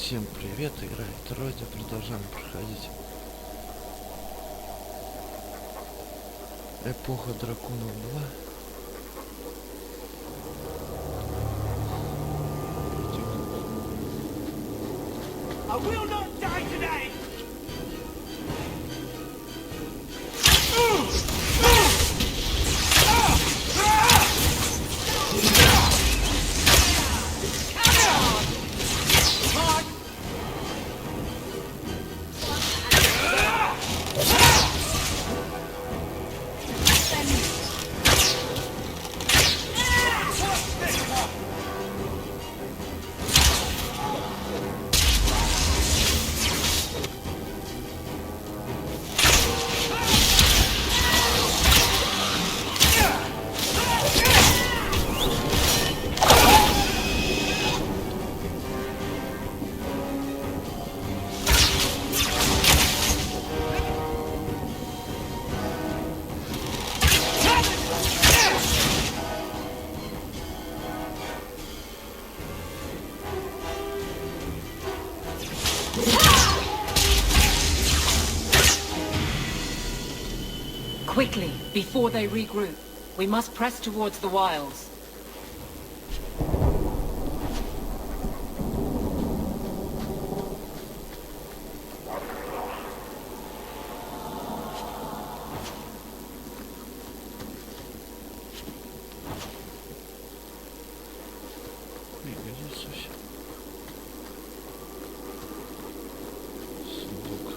Всем привет, играет Родя, продолжаем проходить эпоха драконов 2. I will not die today! Quickly, before they regroup. We must press towards the wilds. Пригодится все. Сундук.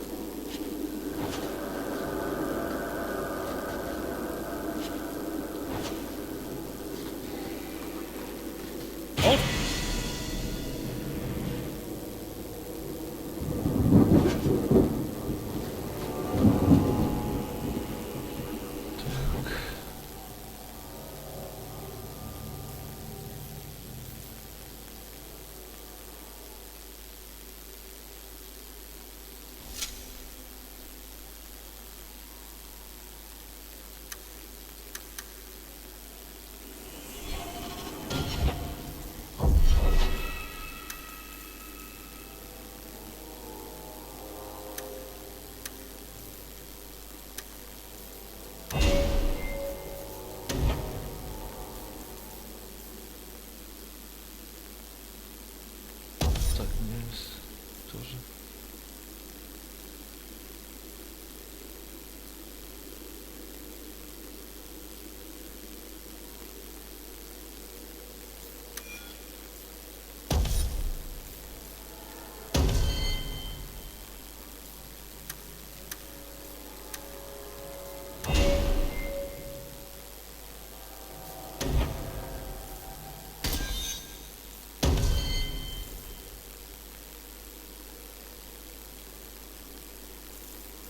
Так, мясо тоже.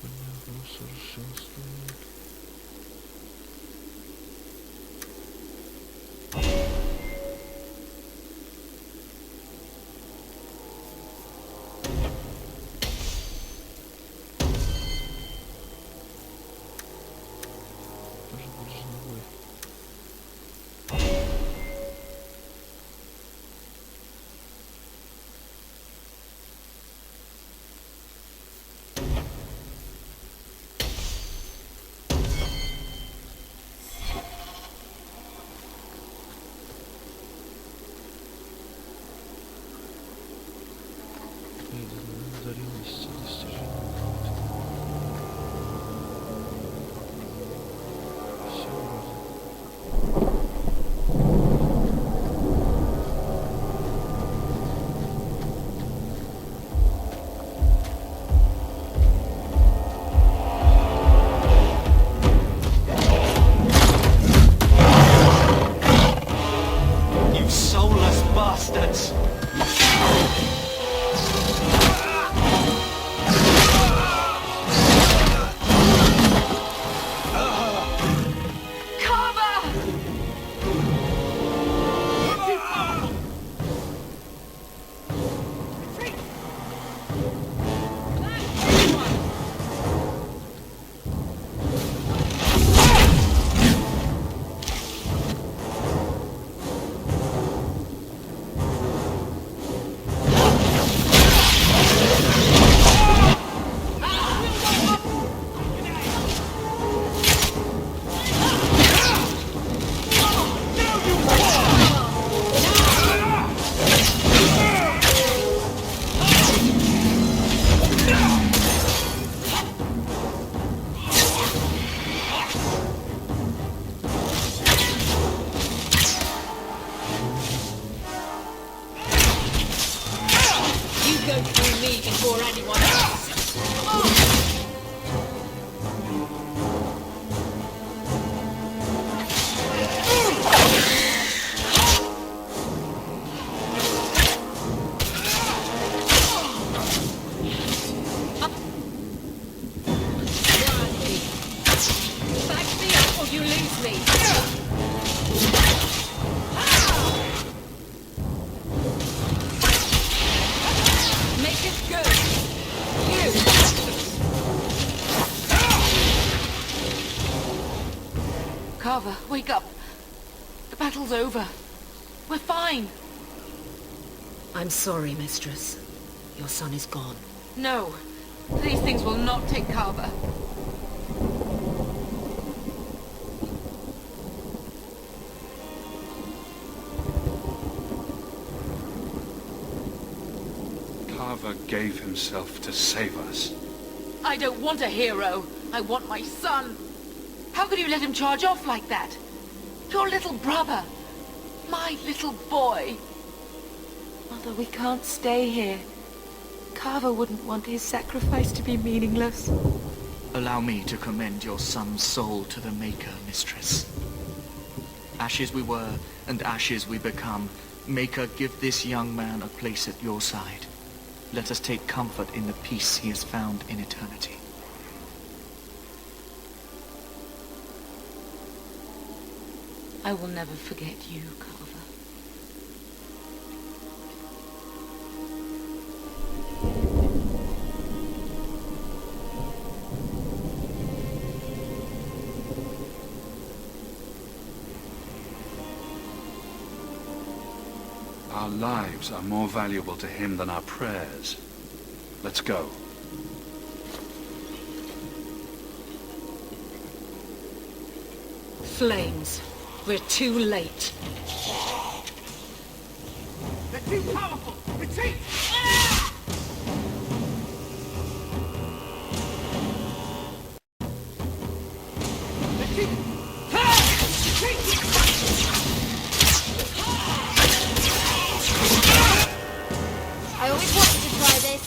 Понятно, совершенствование. Тоже бой. Одаренности, достижения. Все вроде. You soulless bastards! go through me before anyone else. Back me up or you lose me. Make it good. You. Carver, wake up. The battle's over. We're fine. I'm sorry, Mistress. Your son is gone. No. These things will not take Carver. Carver gave himself to save us. I don't want a hero. I want my son. How could you let him charge off like that? Your little brother. My little boy. Mother, we can't stay here. Carver wouldn't want his sacrifice to be meaningless. Allow me to commend your son's soul to the Maker, Mistress. Ashes we were, and ashes we become. Maker, give this young man a place at your side. Let us take comfort in the peace he has found in eternity. I will never forget you, Carver. Our lives are more valuable to him than our prayers. Let's go. Flames. We're too late. They're too powerful! Retreat! Retreat! I always wanted to try this.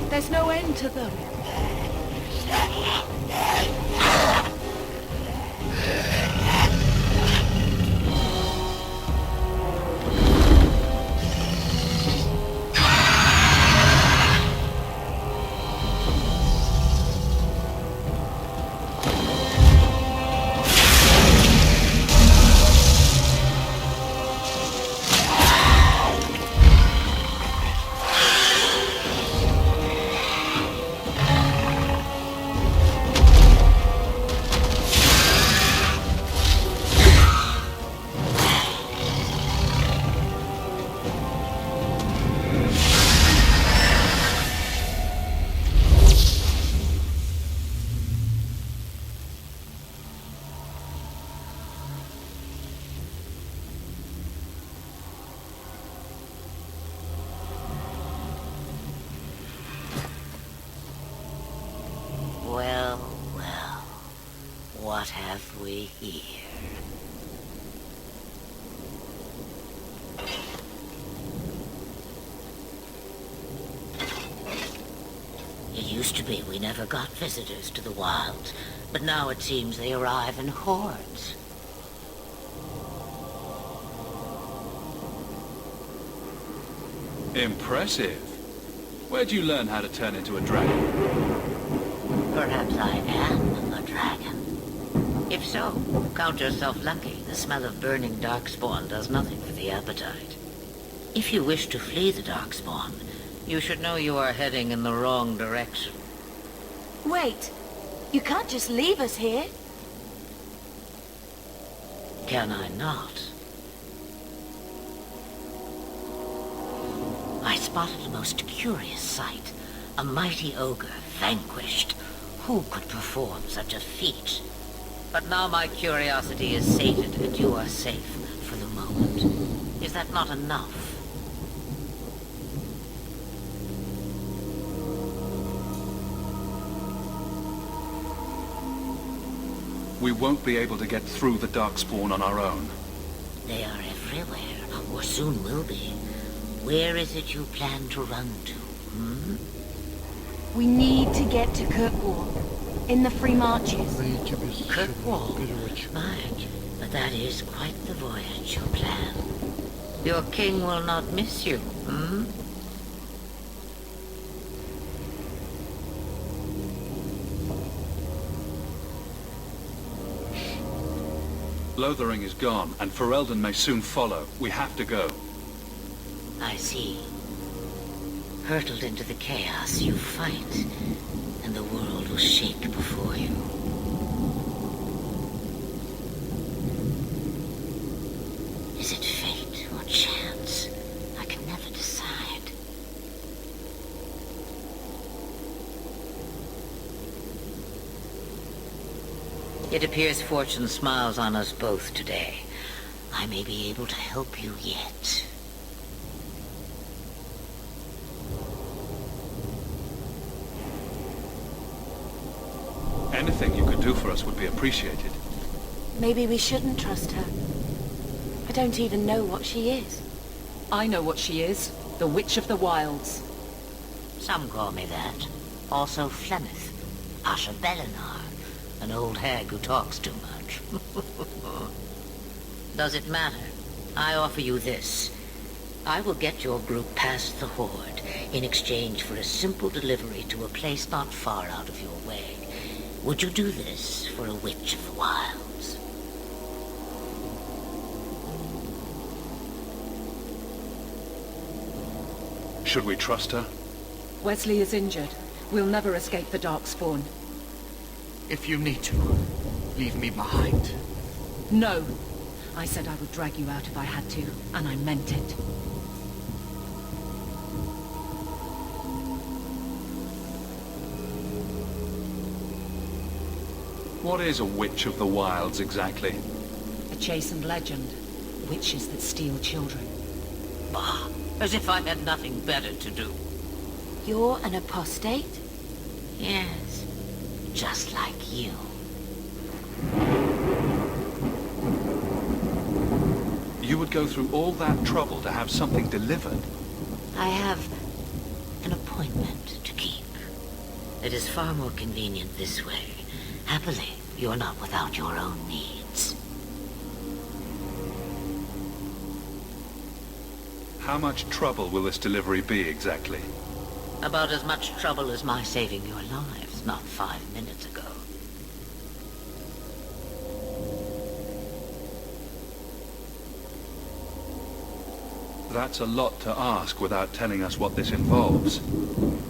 There's no end to them. Well, well, what have we here? It used to be we never got visitors to the wilds, but now it seems they arrive in hordes. Impressive. Where'd you learn how to turn into a dragon? Perhaps I am a dragon. If so, count yourself lucky. The smell of burning darkspawn does nothing for the appetite. If you wish to flee the darkspawn, you should know you are heading in the wrong direction. Wait. You can't just leave us here. Can I not? I spotted a most curious sight. A mighty ogre vanquished. Who could perform such a feat? But now my curiosity is sated and you are safe for the moment. Is that not enough? We won't be able to get through the Darkspawn on our own. They are everywhere, or soon will be. Where is it you plan to run to, hmm? We need to get to Kirkwall, in the Free Marches. Найти без Kirkwall? переводчика. My, but that is quite the voyage you plan. Your king will not miss you, hmm? Lothering is gone, and Ferelden may soon follow. We have to go. I see. Hurtled into the chaos, you fight, and the world will shake before you. Is it fate or chance? I can never decide. It appears fortune smiles on us both today. I may be able to help you yet. Anything you could do for us would be appreciated. Maybe we shouldn't trust her. I don't even know what she is. I know what she is. The Witch of the Wilds. Some call me that. Also Flemeth, Asha Belinar, an old hag who talks too much. Does it matter? I offer you this. I will get your group past the Horde in exchange for a simple delivery to a place not far out of your way. Would you do this for a Witch of the Wilds? Should we trust her? Wesley is injured. We'll never escape the Darkspawn. If you need to, leave me behind. No. I said I would drag you out if I had to, and I meant it. What is a Witch of the Wilds exactly? A chastened legend. Witches that steal children. Bah, as if I had nothing better to do. You're an apostate? Yes, just like you. You would go through all that trouble to have something delivered? I have an appointment to keep. It is far more convenient this way. Happily, you're not without your own needs. How much trouble will this delivery be exactly? About as much trouble as my saving your lives not 5 minutes ago. That's a lot to ask without telling us what this involves.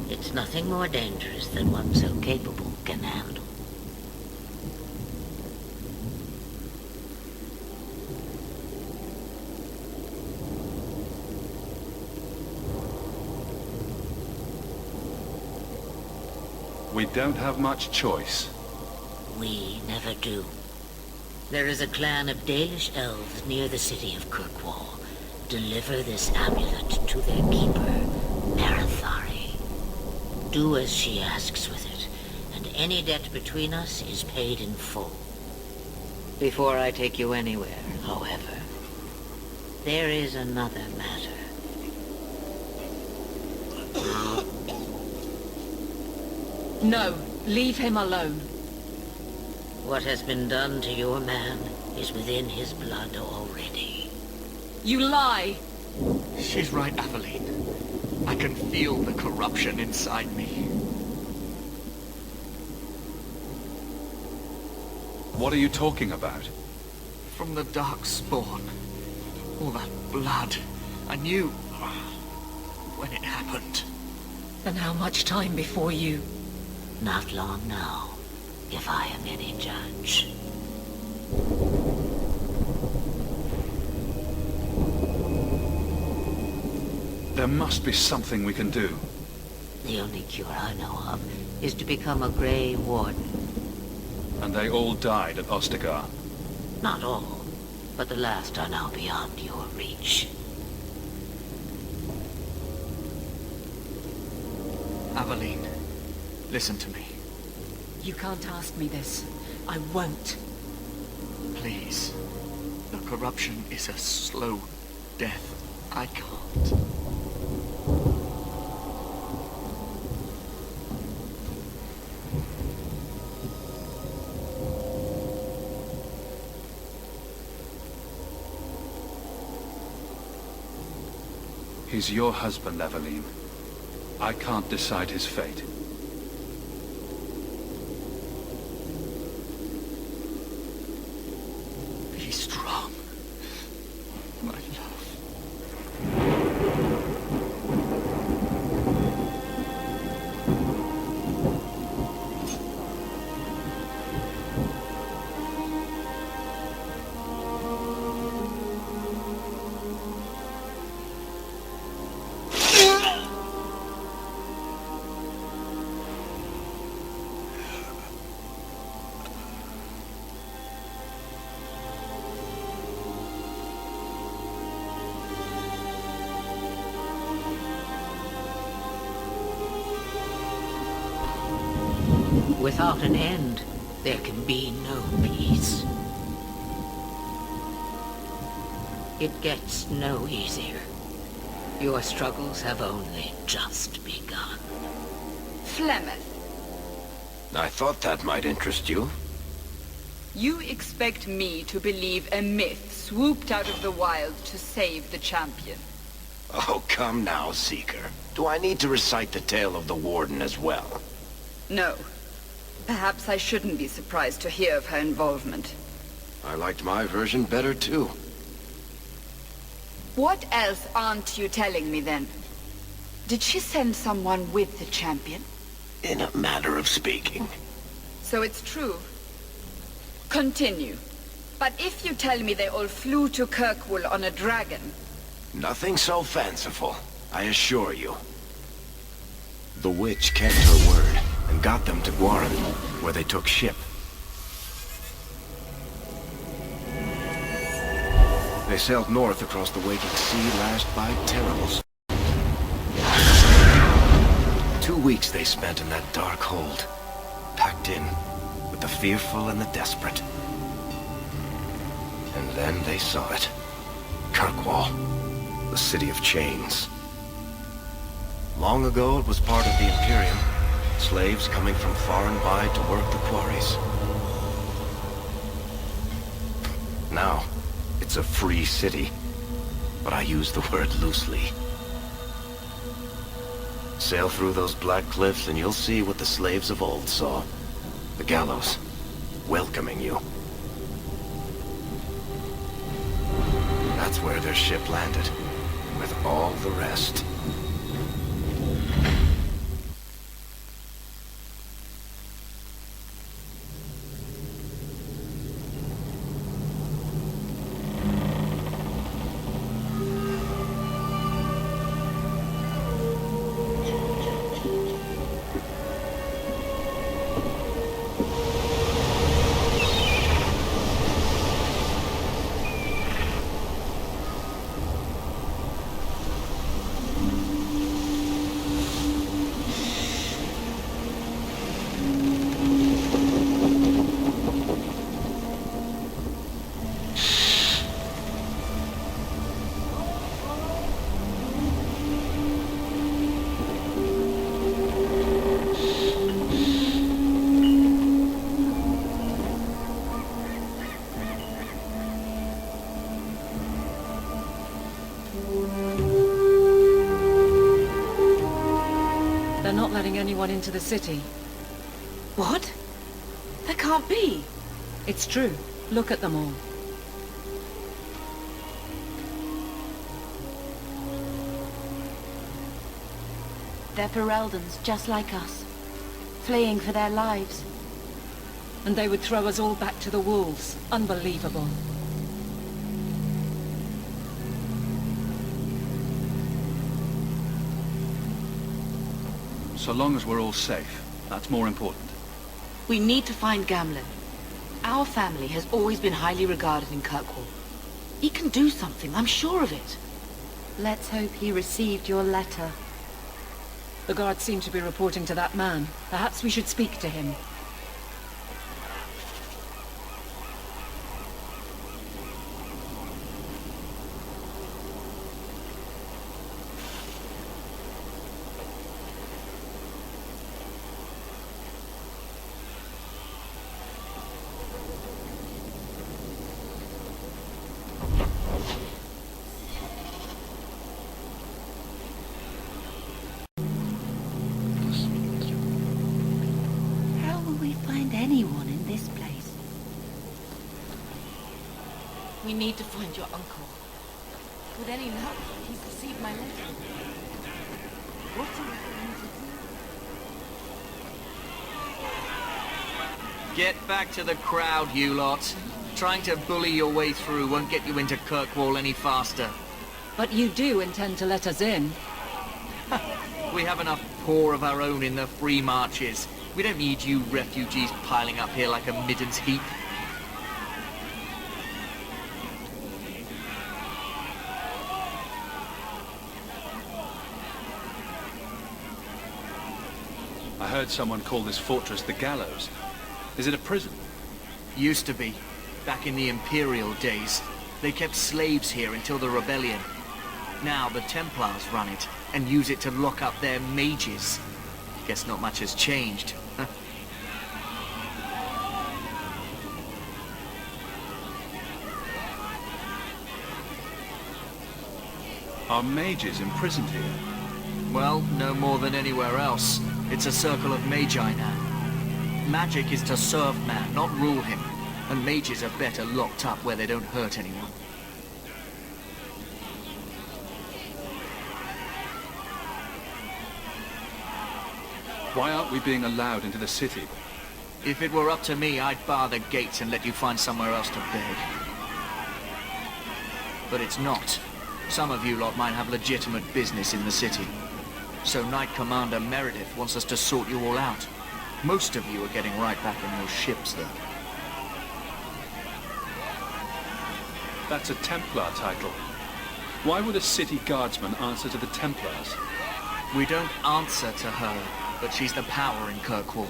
It's nothing more dangerous than one so capable can handle. We don't have much choice. We never do. There is a clan of Dalish elves near the city of Kirkwall. Deliver this amulet to their keeper, Marathari. Do as she asks with it, and any debt between us is paid in full. Before I take you anywhere, however, there is another matter. No, leave him alone. What has been done to your man is within his blood already. You lie! She's right, Aveline. I can feel the corruption inside me. What are you talking about? From the Darkspawn. All that blood. I knew when it happened. And how much time before you? Not long now, if I am any judge. There must be something we can do. The only cure I know of is to become a Grey Warden. And they all died at Ostagar. Not all, but the last are now beyond your reach. Aveline, listen to me. You can't ask me this. I won't. corruption is a slow death. I can't. He's your husband, Eveline. I can't decide his fate. Be strong, my love. Without an end, there can be no peace. It gets no easier. Your struggles have only just begun. Flemeth, I thought that might interest you. you expect me to believe a myth swooped out of the wild to save the champion? Oh, come now, Seeker. Do I need to recite the tale of the Warden as well? No. Perhaps I shouldn't be surprised to hear of her involvement. I liked my version better, too. What else aren't you telling me, then? Did she send someone with the champion? In a manner of speaking. So it's true. Continue. But if you tell me they all flew to Kirkwall on a dragon... Nothing so fanciful, I assure you. The witch kept her word, and got them to Guaran, where they took ship. They sailed north across the waking sea, lashed by terribles. 2 weeks they spent in that dark hold, packed in with the fearful and the desperate. And then they saw it. Kirkwall, the city of chains. Long ago it was part of the Imperium, slaves coming from far and wide to work the quarries. Now, it's a free city, but I use the word loosely. Sail through those black cliffs and you'll see what the slaves of old saw. The gallows, welcoming you. That's where their ship landed, with all the rest. Anyone into the city. What? That can't be. It's true. Look at them all. They're Fereldans, just like us. Fleeing for their lives. And they would throw us all back to the wolves. Unbelievable. So long as we're all safe, that's more important. We need to find Gamlen. Our family has always been highly regarded in Kirkwall. He can do something, I'm sure of it. Let's hope he received your letter. The guards seem to be reporting to that man. Perhaps we should speak to him. We need to find your uncle. With any luck, he's received my letter. What are we going to do? Get back to the crowd, you lot. Trying to bully your way through won't get you into Kirkwall any faster. But you do intend to let us in. We have enough poor of our own in the free marches. We don't need you refugees piling up here like a middens heap. I heard someone call this fortress the Gallows. Is it a prison? Used to be. Back in the Imperial days. They kept slaves here until the rebellion. Now the Templars run it, and use it to lock up their mages. Guess not much has changed. Are mages imprisoned here? Well, no more than anywhere else. It's a circle of magi now. Magic is to serve man, not rule him. And mages are better locked up where they don't hurt anyone. Why aren't we being allowed into the city? If it were up to me, I'd bar the gates and let you find somewhere else to beg. But it's not. Some of you lot might have legitimate business in the city. So Knight Commander Meredith wants us to sort you all out. Most of you are getting right back in those ships, though. That's a Templar title. Why would a city guardsman answer to the Templars? We don't answer to her, but she's the power in Kirkwall.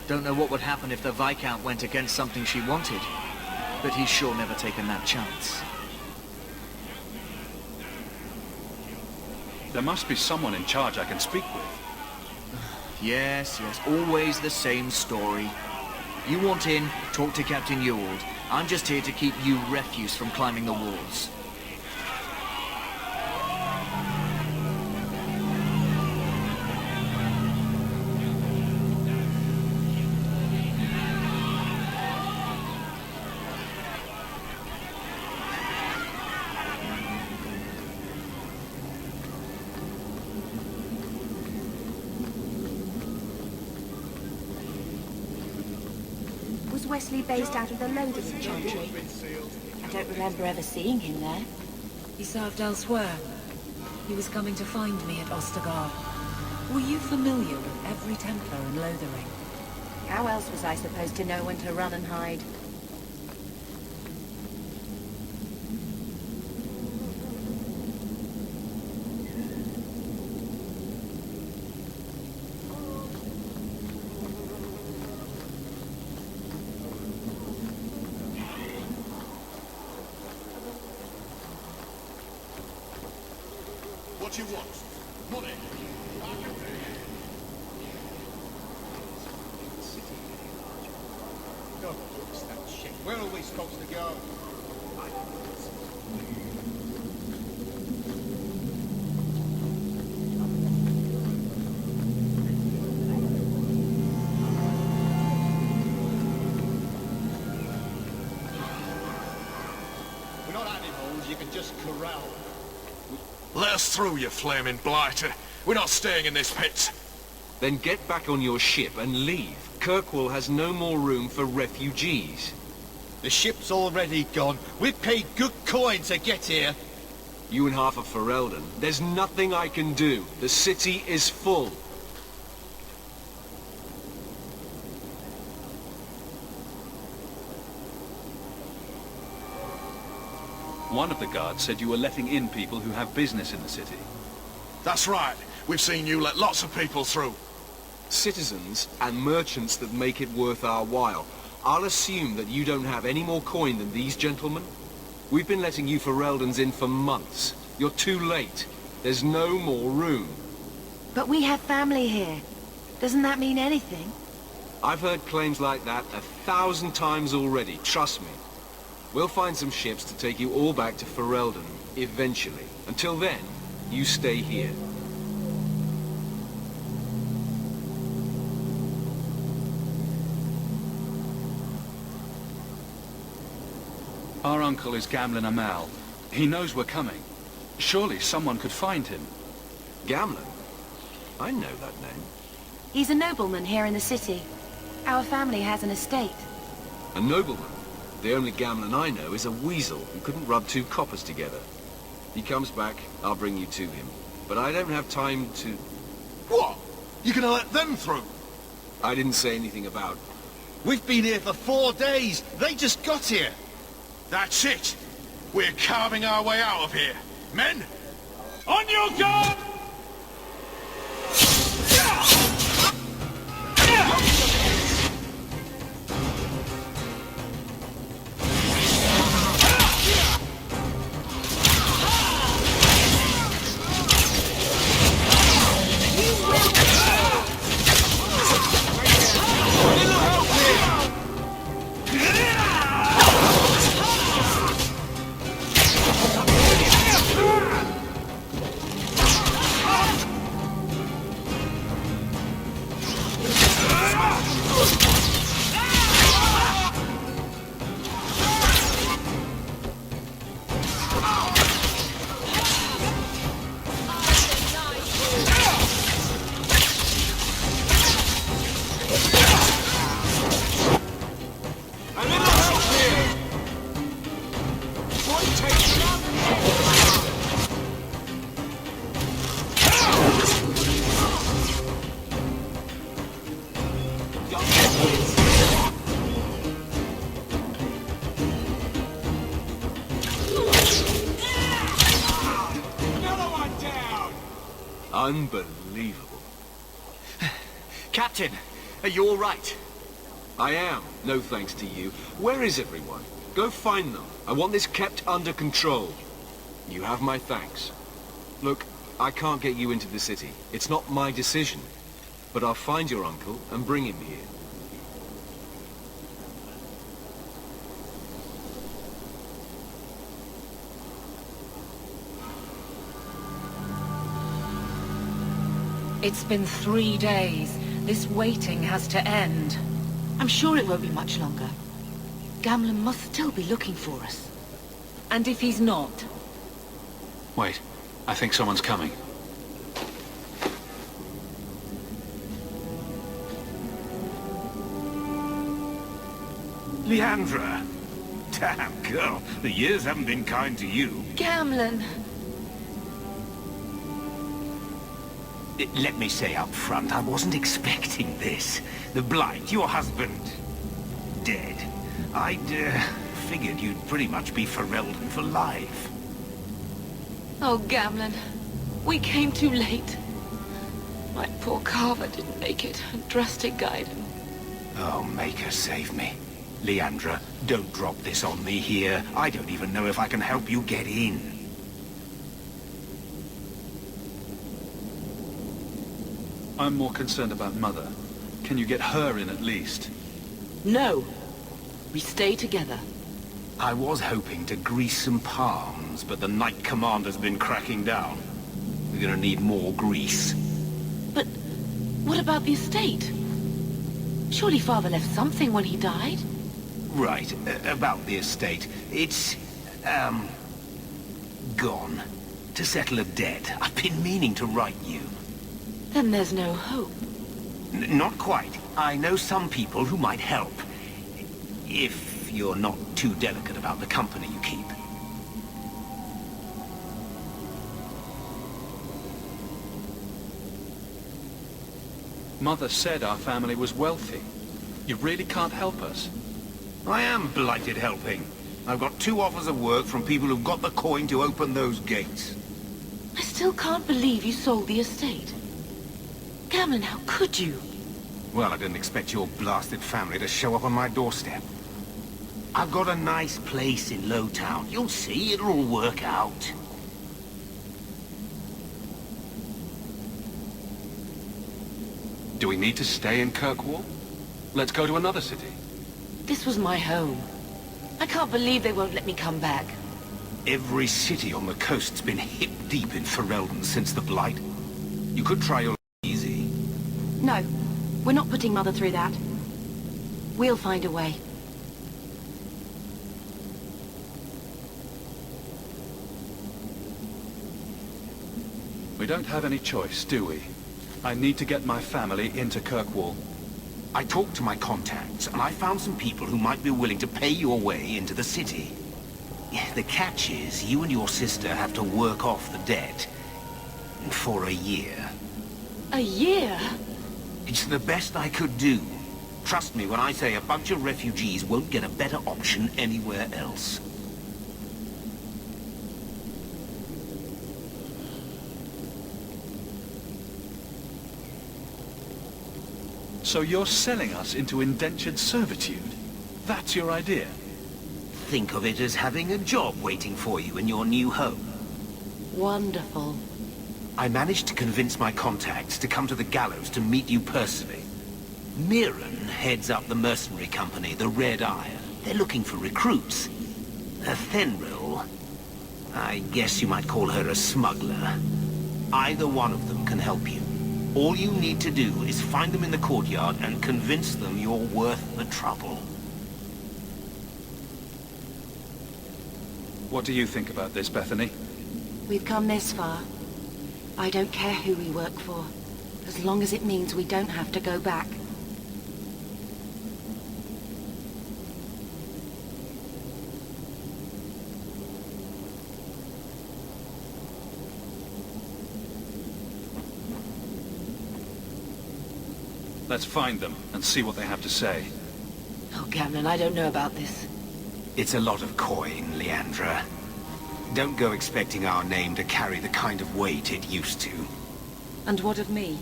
Don't know what would happen if the Viscount went against something she wanted, but he's sure never taken that chance. There must be someone in charge I can speak with. Yes, always the same story. You want in, talk to Captain Ewald. I'm just here to keep you refuse from climbing the walls. Was Wesley based out of the Loading Chantry? I don't remember ever seeing him there. He served elsewhere. He was coming to find me at Ostergard. Were you familiar with every Templar in Lothering? How else was I supposed to know when to run and hide? What you want? Money? God, what's that shit? Where are we supposed to go? We're not animals you can just corral. Let us through, you flaming blighter. We're not staying in this pit. Then get back on your ship and leave. Kirkwall has no more room for refugees. The ship's already gone. We paid good coin to get here. You and half of Ferelden. There's nothing I can do. The city is full. One of the guards said you were letting in people who have business in the city. That's right. We've seen you let lots of people through. Citizens and merchants that make it worth our while. I'll assume that you don't have any more coin than these gentlemen. We've been letting you Fereldans in for months. You're too late. There's no more room. But we have family here. Doesn't that mean anything? I've heard claims like that 1,000 times already, trust me. We'll find some ships to take you all back to Ferelden, eventually. Until then, you stay here. Our uncle is Gamlin Amal. He knows we're coming. Surely someone could find him. Gamlin? I know that name. He's a nobleman here in the city. Our family has an estate. A nobleman? The only Gamlin I know is a weasel who couldn't rub two coppers together. He comes back, I'll bring you to him. But I don't have time to... What? You gonna let them through? I didn't say anything about... We've been here for 4 days. They just got here. That's it. We're carving our way out of here. Men, on your guard! Unbelievable. Captain, are you all right? I am, no thanks to you. Where is everyone? Go find them. I want this kept under control. You have my thanks. Look, I can't get you into the city. It's not my decision. But I'll find your uncle and bring him here. It's been 3 days. This waiting has to end. I'm sure it won't be much longer. Gamlin must still be looking for us. And if he's not? Wait, I think someone's coming. Leandra! Damn, girl, the years haven't been kind to you. Gamlin! Let me say up front, I wasn't expecting this. The Blight, your husband, dead. I'd figured you'd pretty much be Ferelden for life. Oh, Gamlin. We came too late. My poor Carver didn't make it, and Drastic guided him. Oh, Maker, save me. Leandra, don't drop this on me here. I don't even know if I can help you get in. I'm more concerned about Mother. Can you get her in at least? No. We stay together. I was hoping to grease some palms, but the Knight Commander's been cracking down. We're gonna need more grease. But what about the estate? Surely Father left something when he died? Right, about the estate. It's, gone. To settle a debt. I've been meaning to write you. Then there's no hope. Not quite. I know some people who might help. If you're not too delicate about the company you keep. Mother said our family was wealthy. You really can't help us? I am blighted helping. I've got 2 offers of work from people who've got the coin to open those gates. I still can't believe you sold the estate. Gamlin, how could you? Well, I didn't expect your blasted family to show up on my doorstep. I've got a nice place in Lowtown. You'll see, it'll all work out. Do we need to stay in Kirkwall? Let's go to another city. This was my home. I can't believe they won't let me come back. Every city on the coast's been hip-deep in Ferelden since the Blight. You could try your easy. No, we're not putting Mother through that. We'll find a way. We don't have any choice, do we? I need to get my family into Kirkwall. I talked to my contacts, and I found some people who might be willing to pay your way into the city. The catch is, you and your sister have to work off the debt. For a year. A year? It's the best I could do. Trust me when I say a bunch of refugees won't get a better option anywhere else. So you're selling us into indentured servitude? That's your idea? Think of it as having a job waiting for you in your new home. Wonderful. I managed to convince my contacts to come to the gallows to meet you personally. Mirren heads up the mercenary company, the Red Eye. They're looking for recruits. Fenrir, I guess you might call her a smuggler. Either one of them can help you. All you need to do is find them in the courtyard and convince them you're worth the trouble. What do you think about this, Bethany? We've come this far. I don't care who we work for, as long as it means we don't have to go back. Let's find them and see what they have to say. Oh, Gamlin, I don't know about this. It's a lot of coin, Leandra. Don't go expecting our name to carry the kind of weight it used to. And what of me?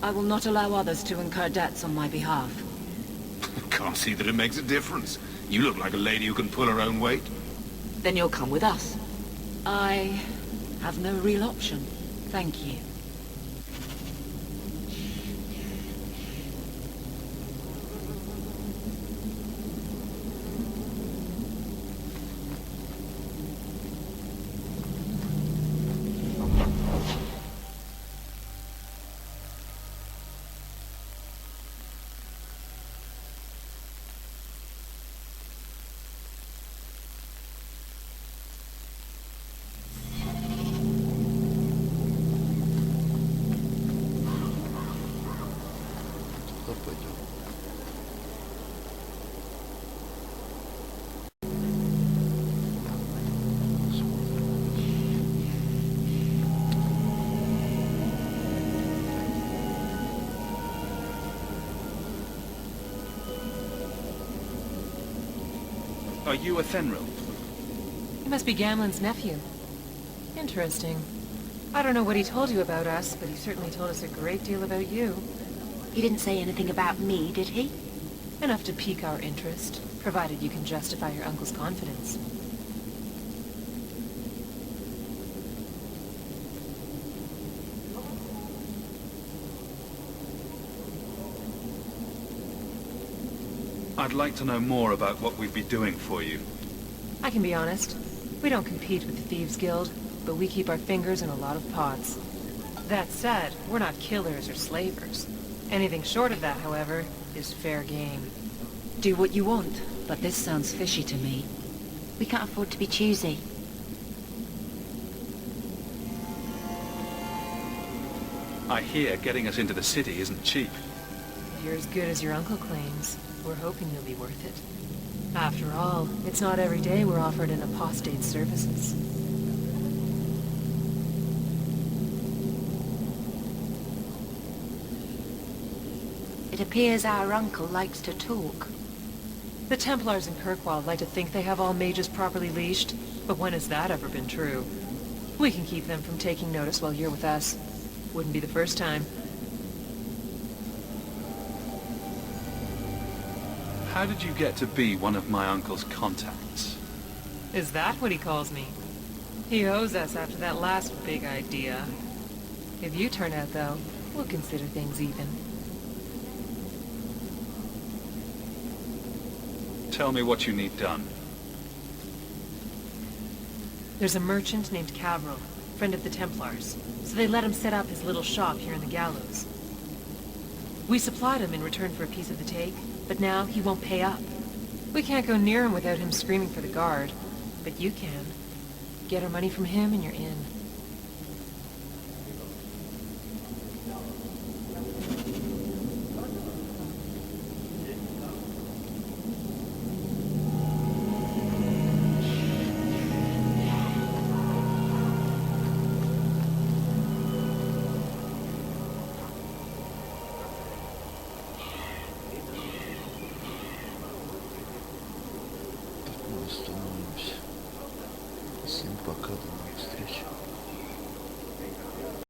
I will not allow others to incur debts on my behalf. Can't see that it makes a difference. You look like a lady who can pull her own weight. Then you'll come with us. I have no real option. Thank you. Туда пойдем. Are you a Fenrir? He must be Gamlen's nephew. Interesting. I don't know what he told you about us, but he certainly told us a great deal about you. He didn't say anything about me, did he? Enough to pique our interest, provided you can justify your uncle's confidence. I'd like to know more about what we'd be doing for you. I can be honest. We don't compete with the Thieves Guild, but we keep our fingers in a lot of pots. That said, we're not killers or slavers. Anything short of that, however, is fair game. Do what you want, but this sounds fishy to me. We can't afford to be choosy. I hear getting us into the city isn't cheap. If you're as good as your uncle claims, we're hoping you'll be worth it. After all, it's not every day we're offered an apostate's services. It appears our uncle likes to talk. The Templars in Kirkwall like to think they have all mages properly leashed, but when has that ever been true? We can keep them from taking notice while you're with us. Wouldn't be the first time. How did you get to be one of my uncle's contacts? Is that what he calls me? He owes us after that last big idea. If you turn out, though, we'll consider things even. Tell me what you need done. There's a merchant named Cavril, friend of the Templars, so they let him set up his little shop here in the gallows. We supplied him in return for a piece of the take, but now he won't pay up. We can't go near him without him screaming for the guard, but you can. Get our money from him and you're in. Так, мы остановимся. Всем пока, до новых встреч.